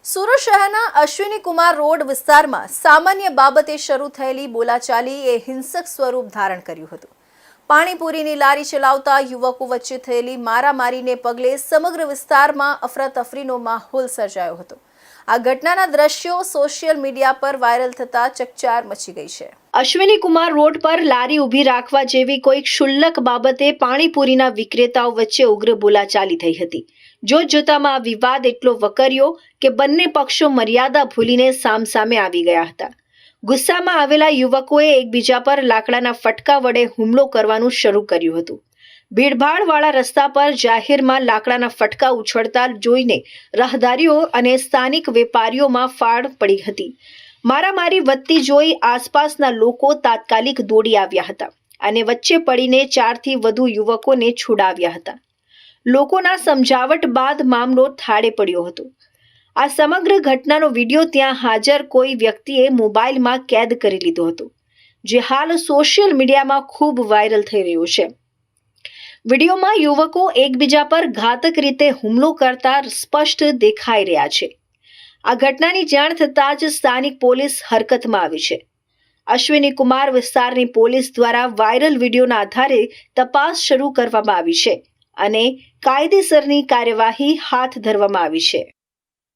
સુરત શહેરના અશ્વિની કુમાર રોડ વિસ્તારમાં સામાન્ય બાબતે શરૂ થયેલી બોલાચાલી એ હિંસક સ્વરૂપ ધારણ કર્યું હતું। પાણીપુરીની લારી ચલાવતા યુવકો વચ્ચે થયેલી મારામારીને પગલે સમગ્ર વિસ્તારમાં અફરાતફરીનો માહોલ સર્જાયો હતો। આ ઘટનાના દ્રશ્યો સોશિયલ મીડિયા પર વાયરલ થતા ચકચાર મચી ગઈ છે। અશ્વિની કુમાર રોડ પર લારી ઊભી રાખવા જેવી કોઈ ક્ષુલ્લક બાબતે પાણીપુરીના વિક્રેતાઓ વચ્ચે ઉગ્ર બોલાચાલી થઈ હતી। જોતજોતામાં આ વિવાદ એટલો વકર્યો કે બંને પક્ષો મર્યાદા ભૂલીને સામસામે આવી ગયા હતા। ગુસ્સામાં આવેલા યુવકોએ એકબીજા પર લાકડાના ફટકા વડે હુમલો કરવાનું શરૂ કર્યું હતું। ભીડભાડવાળા રસ્તા પર જાહેરમાં લાકડાના ફટકા ઉછળતા જોઈને રાહદારીઓ અને સ્થાનિક વેપારીઓમાં ફાડ પડી હતી। મારામારી વધતી જોઈ આસપાસના લોકો તાત્કાલિક દોડી આવ્યા હતા અને વચ્ચે પડીને 4 થી વધુ યુવકોને છોડાવ્યા હતા। લોકોના સમજાવટ બાદ મામલો થાળે પડ્યો હતો। આ સમગ્ર ઘટનાનો વિડીયો ત્યાં હાજર કોઈ વ્યક્તિએ મોબાઈલમાં કેદ કરી લીધો હતો, જે હાલ સોશિયલ મીડિયામાં ખૂબ વાયરલ થઈ રહ્યો છે। વિડીયોમાં યુવકો એકબીજા પર ઘાતક રીતે હુમલો કરતા સ્પષ્ટ દેખાઈ રહ્યા છે। આ ઘટનાની જાણ થતાં જ સ્થાનિક પોલીસ હરકતમાં આવી છે। અશ્વિની કુમાર વિસ્તારની પોલીસ દ્વારા વાયરલ વિડીયોના આધારે તપાસ શરૂ કરવામાં આવી છે અને કાયદેસરની કાર્યવાહી હાથ ધરવામાં આવી છે।